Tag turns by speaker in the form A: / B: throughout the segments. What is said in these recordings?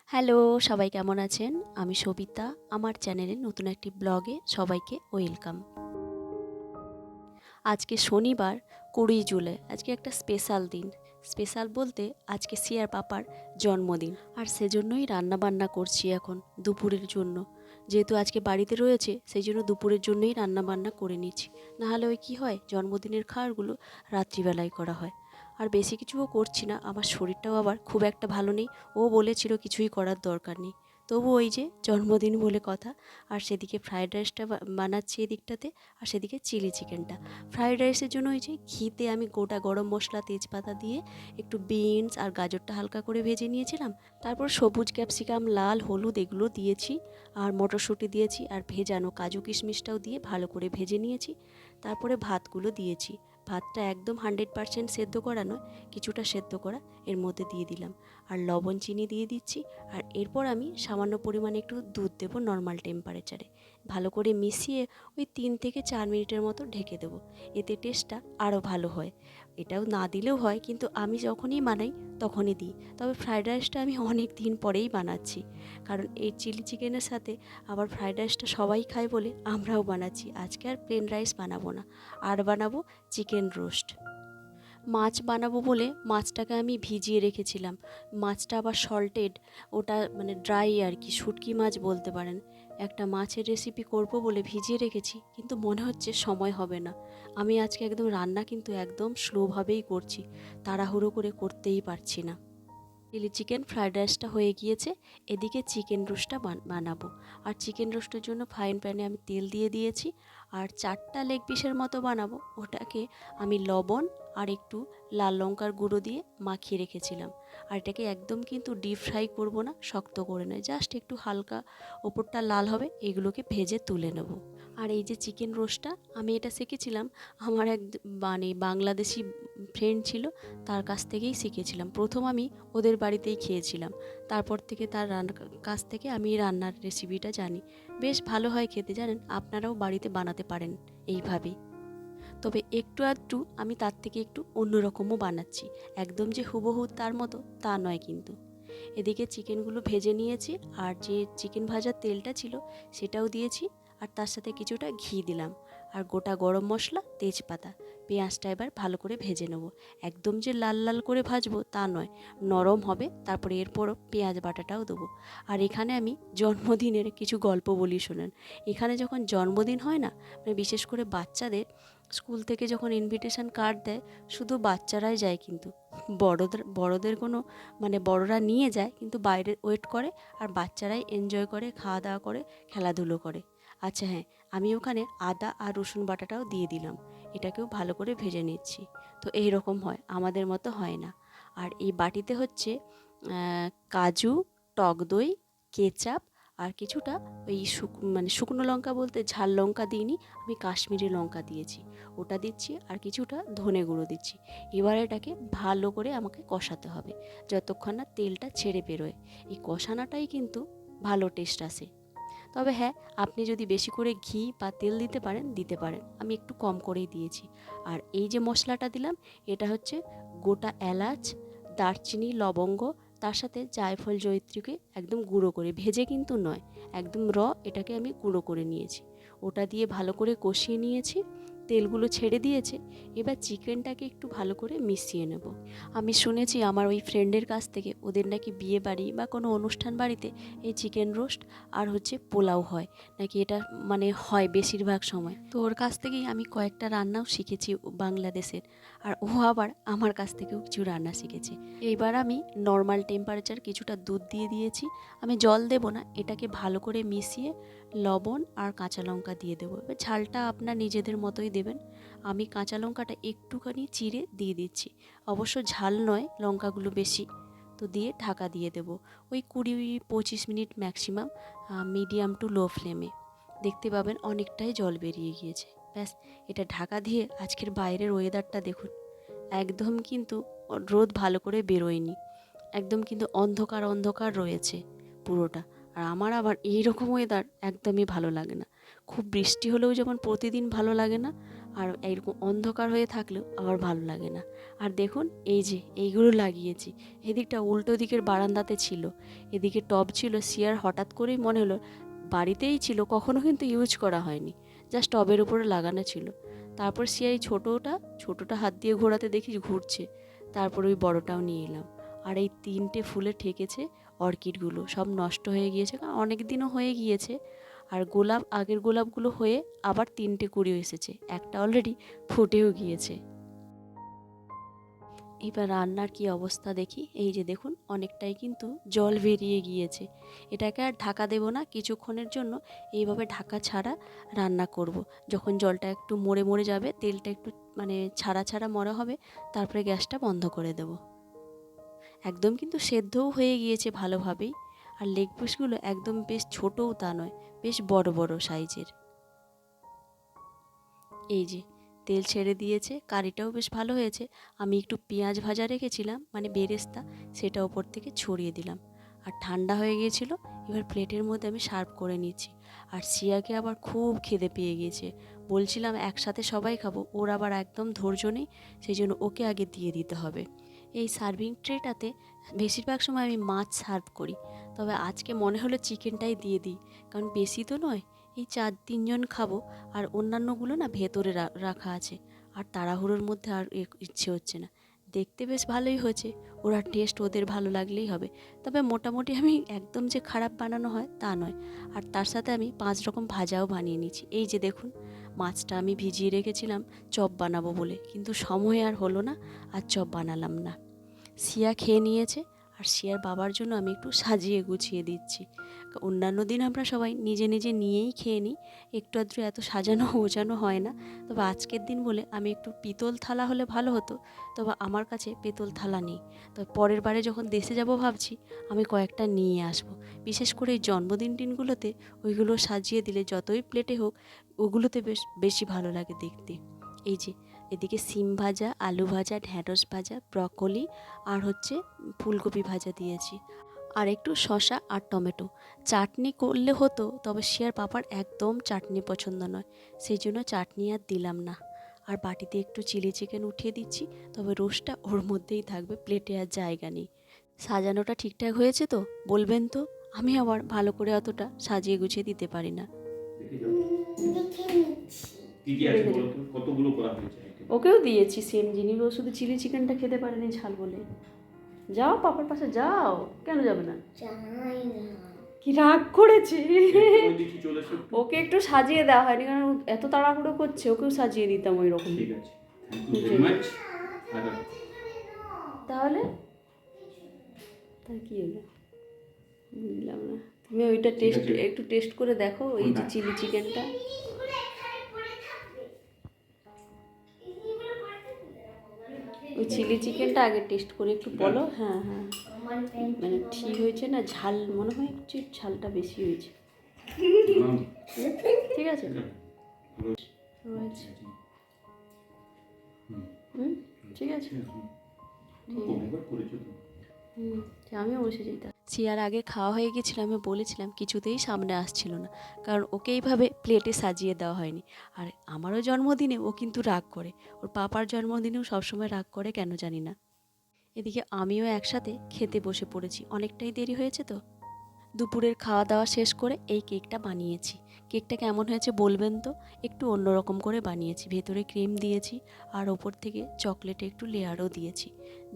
A: Hello, সবাই কেমন আছেন? আমি সবিতা। আমার চ্যানেলে নতুন একটি ব্লগে সবাইকে ওয়েলকাম। আজকে শনিবার ২০ জুলাই। আজকে একটা স্পেশাল দিন। স্পেশাল বলতে আজকে সিয়ার পাপার জন্মদিন। আর সেজন্যই রান্নাবান্না করছি এখন দুপুরের জন্য। যেহেতু আজকে বাড়িতে রয়েছে সেই জন্য দুপুরের জন্যই রান্নাবান্না করে নিচ্ছি। নাহলে ওই কী হয়, জন্মদিনের খাবারগুলো রাত্রিবেলায় করা হয়। আর বেশি কিছুও করছি না, আমার শরীরটাও আবার খুব একটা ভালো নেই। ও বলেছিল কিছুই করার দরকার নেই, তবু ওই যে জন্মদিন বলে কথা। আর সেদিকে ফ্রায়েড রাইসটা বানাচ্ছি এদিকটাতে, আর সেদিকে চিলি চিকেনটা। ফ্রায়েড রাইসের জন্য ওই যে ঘিতে আমি গোটা গরম মশলা তেজপাতা দিয়ে একটু বিনস আর গাজরটা হালকা করে ভেজে নিয়েছিলাম। তারপর সবুজ ক্যাপসিকাম, লাল, হলুদ এগুলো দিয়েছি, আর মটরশুঁটি দিয়েছি, আর ভেজানো কাজু কিশমিশটাও দিয়ে ভালো করে ভেজে নিয়েছি। তারপরে ভাতগুলো দিয়েছি। ভাতটা একদম 100% সেদ্ধ করা নয়, কিছুটা সেদ্ধ করা এর মধ্যে দিয়ে দিলাম। আর লবণ চিনি দিয়ে দিচ্ছি। আর এরপর আমি সামান্য পরিমাণে একটু দুধ দেবো নর্মাল টেম্পারেচারে। ভালো করে মিশিয়ে ওই 3 থেকে 4 মিনিটের মতো ঢেকে দেবো। এতে টেস্টটা আরও ভালো হয়। এটাও না দিলেও হয়, কিন্তু আমি যখনই বানাই তখনই দিই। তবে ফ্রায়েড রাইসটা আমি অনেক দিন পরেই বানাচ্ছি, কারণ এই চিলি চিকেনের সাথে আবার ফ্রায়েড রাইসটা সবাই খায় বলে আমরাও বানাচ্ছি। আজকে আর প্লেন রাইস বানাবো না, আর বানাবো চিকেন রোস্ট। মাছ বানাবো বলে মাছটাকে আমি ভিজিয়ে রেখেছিলাম। মাছটা আবার সল্টেড, ওটা মানে ড্রাই আর কি, শুটকি মাছ বলতে পারেন। একটা মাছের রেসিপি করব বলে ভিজিয়ে রেখেছি, কিন্তু মনে হচ্ছে সময় হবে না। আমি আজকে একদম রান্না কিন্তু একদম স্লোভাবেই করছি, তাড়াহুড়ো করে করতেই পারছি না। চিলি চিকেন ফ্রায়েড রাইসটা হয়ে গিয়েছে, এদিকে চিকেন রোস্টটা বানাবো। আর চিকেন রোস্টের জন্য ফ্রাইং প্যানে আমি তেল দিয়ে দিয়েছি। আর 4টা লেগ পিসের মতো বানাবো, ওটাকে আমি লবণ আর একটু লাল লঙ্কার গুঁড়ো দিয়ে মাখিয়ে রেখেছিলাম। আর এটাকে একদম কিন্তু ডিপ ফ্রাই করবো না, শক্ত করে নয়, জাস্ট একটু হালকা ওপরটা লাল হবে, এগুলোকে ভেজে তুলে নেব। আর এই যে চিকেন রোস্টটা আমি এটা শিখেছিলাম আমার এক মানে বাংলাদেশি ফ্রেন্ড ছিল, তার কাছ থেকেই শিখেছিলাম। প্রথম আমি ওদের বাড়িতেই খেয়েছিলাম, তারপর থেকে তার কাছ থেকে আমি রান্নার রেসিপিটা জানি। বেশ ভালো হয় খেতে, জানেন, আপনারাও বাড়িতে বানাতে পারেন এইভাবেই। তবে একটু আধটু আমি তার থেকে একটু অন্যরকমও বানাচ্ছি, একদম যে হুবহু তার মতো তা নয় কিন্তু। এদিকে চিকেনগুলো ভেজে নিয়েছি, আর যে চিকেন ভাজার তেলটা ছিল সেটাও দিয়েছি। আর তার সাথে কিছুটা ঘি দিলাম, আর গোটা গরম মশলা, তেজপাতা। পেঁয়াজটা এবার ভালো করে ভেজে নেব। একদম যে লাল লাল করে ভাজবো তা নয়, নরম হবে, তারপরে এরপরও পেঁয়াজ বাটাটাও দেবো। আর এখানে আমি জন্মদিনের কিছু গল্প বলি শোনেন। এখানে যখন জন্মদিন হয় না, মানে বিশেষ করে বাচ্চাদের, স্কুল থেকে যখন ইনভিটেশন কার্ড দেয়, শুধু বাচ্চারাই যায় কিন্তু, বড়দের কোনো মানে বড়রা নিয়ে যায় কিন্তু বাইরে ওয়েট করে, আর বাচ্চারাই এনজয় করে, খাওয়া দাওয়া করে, খেলাধুলো করে। আচ্ছা হ্যাঁ, আমি ওখানে আদা আর রসুন বাটাটাও দিয়ে দিলাম। এটাকেও ভালো করে ভেজে নিচ্ছি। তো এই রকম হয়, আমাদের মতো হয় না। আর এই বাটিতে হচ্ছে কাজু, টক দই, কেচাপ, আর কিছুটা ওই মানে শুকনো লঙ্কা বলতে ঝাল লঙ্কা দিইনি, আমি কাশ্মীরি লঙ্কা দিয়েছি, ওটা দিচ্ছি। আর কিছুটা ধনে গুঁড়ো দিচ্ছি। এবার এটাকে ভালো করে আমাকে কষাতে হবে যতক্ষণ না তেলটা ছেড়ে বেরোয়। এই কষানোটাই কিন্তু ভালো টেস্ট আসে। তবে হ্যাঁ, আপনি যদি বেশি করে ঘি বা তেল দিতে পারেন দিতে পারেন, আমি একটু কম করেই দিয়েছি। আর এই যে মশলাটা দিলাম, এটা হচ্ছে গোটা এলাচ, দারচিনি, লবঙ্গ, তার সাথে জায়ফল, জয়িত্রীকে একদম গুঁড়ো করে, ভেজে কিন্তু নয়, একদম এটাকে আমি গুঁড়ো করে নিয়েছি। ওটা দিয়ে ভালো করে কষিয়ে নিয়েছি, তেলগুলো ছেড়ে দিয়েছে। এবার চিকেনটাকে একটু ভালো করে মিশিয়ে নেব। আমি শুনেছি আমার ওই ফ্রেন্ডের কাছ থেকে, ওদের নাকি বিয়ে বাড়ি বা কোনো অনুষ্ঠান বাড়িতে এই চিকেন রোস্ট আর হচ্ছে পোলাও হয় নাকি, এটা মানে হয় বেশিরভাগ সময়। তো ওর কাছ থেকেই আমি কয়েকটা রান্নাও শিখেছি বাংলাদেশের, আর ও আবার আমার কাছ থেকেও কিছু রান্না শিখেছে। এইবার আমি নর্মাল টেম্পারেচার কিছুটা দুধ দিয়ে দিয়েছি, আমি জল দেব না, এটাকে ভালো করে মিশিয়ে লবণ আর কাঁচা লঙ্কা দিয়ে দেবো। এবার ঝালটা আপনার নিজেদের মতোই দেবেন। আমি কাঁচা লঙ্কাটা একটুখানি চিড়ে দিয়ে দিচ্ছি, অবশ্য ঝাল নয়, লঙ্কাগুলো বেশি। তো দিয়ে ঢাকা দিয়ে দেবো ওই 20-25 minute maximum, medium to low ফ্লেমে। দেখতে পাবেন অনেকটাই জল বেরিয়ে গিয়েছে। ব্যাস, এটা ঢাকা দিয়ে আজকের বাইরের ওয়েদারটা দেখুন, একদম কিন্তু রোদ ভালো করে বেরোয়নি, একদম কিন্তু অন্ধকার অন্ধকার রয়েছে পুরোটা। আর আমার আবার এই রকম ওয়েদার একদমই ভালো লাগে না। খুব বৃষ্টি হলেও যেমন প্রতিদিন ভালো লাগে না, আর এইরকম অন্ধকার হয়ে থাকলেও আবার ভালো লাগে না। আর দেখুন এই যে এইগুলো লাগিয়েছি, এদিকটা উল্টো দিকের বারান্দাতে ছিল, এদিকে টব ছিল। সিয়ার হঠাৎ করেই মনে হলো, বাড়িতেই ছিল, কখনো কিন্তু ইউজ করা হয়নি, জাস্ট টবের উপরে লাগানো ছিল। তারপর সিয়া এই ছোটোটা হাত দিয়ে ঘোরাতে দেখি ঘুরছে, তারপর ওই বড়টাও নিয়ে এলাম। আর এই 3টে ফুলে ঠেকেছে অর্কিডগুলো, সব নষ্ট হয়ে গিয়েছে, কারণ অনেক দিনও হয়ে গিয়েছে। আর গোলাপ, আগের গোলাপগুলো হয়ে আবার 3টে কুড়ি এসেছে, একটা অলরেডি ফুটেও গিয়েছে। এবার রান্নার কি অবস্থা দেখি। এই যে দেখুন অনেকটাই কিন্তু জল বেরিয়ে গিয়েছে, এটাকে আর ঢাকা দেব না, কিছুক্ষণের জন্য এইভাবে ঢাকা ছাড়া রান্না করব। যখন জলটা একটু মরে মরে যাবে, তেলটা একটু মানে ছাড়া ছাড়া মরা হবে, তারপরে গ্যাসটা বন্ধ করে দেব। একদম কিন্তু সেদ্ধও হয়ে গিয়েছে ভালোভাবেই। আর লেগ পিসগুলো একদম বেশ ছোটও তা নয়, বেশ বড় বড় সাইজের। এই যে তেল ছেড়ে দিয়েছে, কারিটাও বেশ ভালো হয়েছে। আমি একটু পেঁয়াজ ভাজা রেখেছিলাম মানে বেরেস্তা, সেটা ওপর থেকে ছড়িয়ে দিলাম। আর ঠান্ডা হয়ে গিয়েছিল, এবার প্লেটের মধ্যে আমি সার্ভ করে নিচ্ছি। আর সিয়াকে আবার খুব খিদে পেয়ে গিয়েছে, বলছিলাম একসাথে সবাই খাবো, ওর আবার একদম ধৈর্য নেই, সেই জন্য ওকে আগে দিয়ে দিতে হবে। এই সার্ভিং ট্রেটাতে বেশিরভাগ সময় আমি মাছ সার্ভ করি, তবে আজকে মনে হলো চিকেনটাই দিয়ে দিই, কারণ বেশি তো নয়, এই 4-3 জন খাবো। আর অন্যান্যগুলো না ভেতরে রাখা আছে, আর তাড়াহুড়োর মধ্যে আর ইচ্ছে হচ্ছে না। দেখতে বেশ ভালোই হয়েছে, ওরা টেস্ট ওদের ভালো লাগলেই হবে। তবে মোটামুটি আমি একদম যে খারাপ বানানো হয় তা নয়। আর তার সাথে আমি 5 রকম ভাজাও বানিয়ে নিচ্ছি। এই যে দেখুন, মাছটা আমি ভিজিয়ে রেখেছিলাম চপ বানাবো বলে, কিন্তু সময় আর হলো না, আর চপ বানালাম না। সিয়া খেয়ে নিয়েছে, আর সিয়ার বাবার জন্য আমি একটু সাজিয়ে গুছিয়ে দিচ্ছি। অন্যান্য দিন আমরা সবাই নিজে নিজে নিয়েই খেয়ে নিই, একটু আধটু এত সাজানো গোছানো হয় না। তবে আজকের দিন বলে আমি একটু পিতল থালা হলে ভালো হতো, তবে আমার কাছে পিতল থালা নেই। তবে পরের বারে যখন দেশে যাব ভাবছি আমি কয়েকটা নিয়ে আসব। বিশেষ করে এই জন্মদিন দিনগুলোতে ওইগুলো সাজিয়ে দিলে যতই প্লেটে হোক, ওগুলোতে বেশি ভালো লাগে দেখতে। এই যে এদিকে সিম ভাজা, আলু ভাজা, ঢ্যাঁড়স ভাজা, ব্রকলি আর হচ্ছে ফুলকপি ভাজা দিয়েছি, আর একটু শসা আর টমেটো। চাটনি করলে হতো, তবে শিয়ার পাপার একদম চাটনি পছন্দ নয়, সেই জন্য চাটনি আর দিলাম না। আর বাটিতে একটু চিলি চিকেন উঠিয়ে দিচ্ছি, তবে রোস্টটা ওর মধ্যেই থাকবে, প্লেটে আর জায়গা নেই। সাজানোটা ঠিকঠাক হয়েছে তো বলবেন তো, আমি আবার ভালো করে অতটা সাজিয়ে গুছিয়ে দিতে পারি না। ওকেও দিয়েছি সেম জিনিস, ও শুধু চিলি চিকেনটা খেতে পারেনি ঝাল বলে। যাও পাপার পাশে যাও, কেন যাবে না? কি রাগ করেছে, ওকে একটু সাজিয়ে দেওয়া হয়নি, কারণ এত তাড়াহুড়ো করছে, ওকেও সাজিয়ে দিতাম ওই রকম। তাহলে তার কি হলো বুঝলাম না। তুমি ওইটা একটু টেস্ট করে দেখো, এই যে চিলি চিকেনটা। ওই চিলি চিকেনটা আগে টেস্ট করে একটু বলো। হ্যাঁ হ্যাঁ, মানে ঠিক হয়েছে না, ঝাল মনে হয় একটু ঝালটা বেশি হয়েছে। ঠিক আছে ঠিক আছে, আমিও বসে যেতাম। সিয়ার আগে খাওয়া হয়ে গেছিলো, আমি বলেছিলাম, কিছুতেই সামনে আসছিল না, কারণ ওকে এইভাবে প্লেটে সাজিয়ে দেওয়া হয়নি। আর আমারও জন্মদিনে ও কিন্তু রাগ করে, ওর পাপার জন্মদিনেও সবসময় রাগ করে, কেন জানি না। এদিকে আমিও একসাথে খেতে বসে পড়েছি, অনেকটাই দেরি হয়েছে তো। দুপুরের খাওয়া দাওয়া শেষ করে এই কেকটা বানিয়েছি। কেকটা কেমন হয়েছে বলবেন তো, একটু অন্যরকম করে বানিয়েছি, ভেতরে ক্রিম দিয়েছি আর ওপর থেকে চকলেটে একটু লেয়ারও দিয়েছি।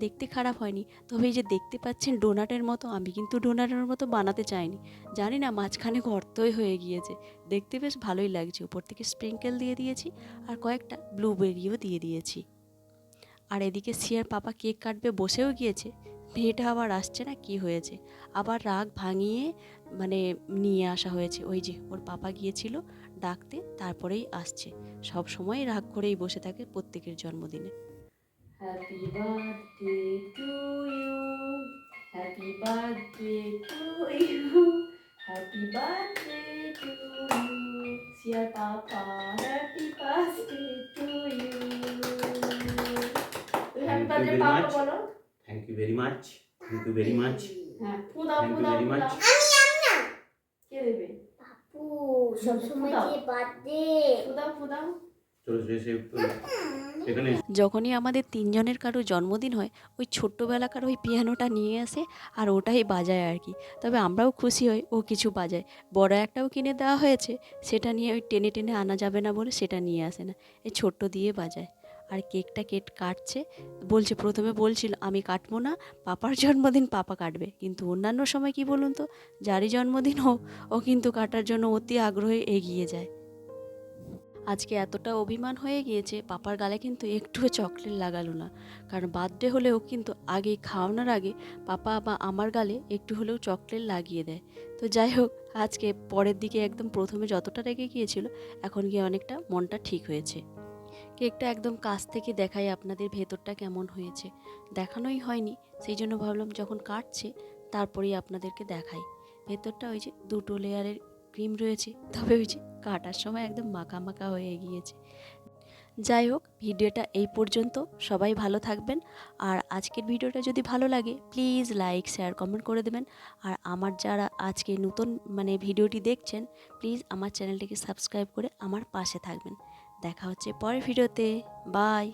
A: দেখতে খারাপ হয়নি, তবে এই যে দেখতে পাচ্ছেন ডোনাটের মতো, আমি কিন্তু ডোনাটের মতো বানাতে চাইনি, জানি না মাঝখানে গর্তই হয়ে গিয়েছে, দেখতে বেশ ভালোই লাগছে। উপর থেকে স্প্রিঙ্কেল দিয়ে দিয়েছি আর কয়েকটা ব্লুবেরিও দিয়ে দিয়েছি। আর এদিকে সিয়ার পাপা কেক কাটবে বসেও গিয়েছে, মেয়েটা আবার আসছে না, কি হয়েছে, আবার রাগ ভাঙিয়ে মানে নিয়ে আসা হয়েছে। ওই যে ওর পাপা গিয়েছিল ডাকতে, তারপরেই আসছে। সব সময় রাগ করেই বসে থাকে প্রত্যেকের জন্মদিনে। Happy birthday to you, happy birthday to you, happy birthday to you, dear papa happy birthday to you. Happy birthday papa বলো।
B: Thank you very much. Thank you very much.
A: হ্যাঁ ফুদাও
B: Thank you
A: ফুদাও
B: very
A: ফুদাও।
B: much.
A: কে দেবে?
C: আপু সবসময় যে birthday
A: ফুদাও ফুদাও।
B: চলো সে এখানে
A: যখনই আমাদের তিনজনের কারো জন্মদিন হয় ওই ছোট্টবেলাকার ওই পিয়ানোটা নিয়ে আসে আর ওটাই বাজায় আর কি। তবে আমরাও খুশি হই ও কিছু বাজায়। বড় একটাও কিনে দেওয়া হয়েছে, সেটা নিয়ে ওই টেনে টেনে আনা যাবে না বলে সেটা নিয়ে আসে না, এই ছোট্ট দিয়ে বাজায়। আর কেকটা কাটছে, বলছে প্রথমে বলছিল আমি কাটবো না, পাপার জন্মদিন পাপা কাটবে। কিন্তু অন্যান্য সময় কি বলুন তো, যারই জন্মদিন হোক ও কিন্তু কাটার জন্য অতি আগ্রহে এগিয়ে যায়। আজকে এতটা অভিমান হয়ে গিয়েছে, পাপার গালে কিন্তু একটুও চকলেট লাগালো না। কারণ বার্থডে হলেও কিন্তু আগে খাওয়ানোর আগে পাপা বা আমার গালে একটু হলেও চকলেট লাগিয়ে দেয়। তো যাই হোক, আজকে পরের দিকে একদম প্রথমে যতটা রেগে গিয়েছিল, এখন গিয়ে অনেকটা মনটা ঠিক হয়েছে। কেকটা একদম কাছ থেকে দেখাই আপনাদের ভেতরটা কেমন হয়েছে, দেখানোই হয়নি, সেই জন্য ভাবলাম যখন কাটছে তারপরেই আপনাদেরকে দেখাই। ভেতরটা ওই যে দুটো লেয়ারের ক্রিম রয়েছে, তবে ওই যে কাটার সময় একদম মাখা মাখা হয়ে গিয়েছে। যাই হোক, ভিডিওটা এই পর্যন্ত। সবাই ভালো থাকবেন। আর আজকের ভিডিওটা যদি ভালো লাগে প্লিজ লাইক শেয়ার কমেন্ট করে দেবেন। আর আমার যারা আজকে নতুন ভিডিওটি দেখছেন, প্লিজ আমার চ্যানেলটিকে সাবস্ক্রাইব করে আমার পাশে থাকবেন। দেখা হচ্ছে পরের ভিডিওতে। বাই।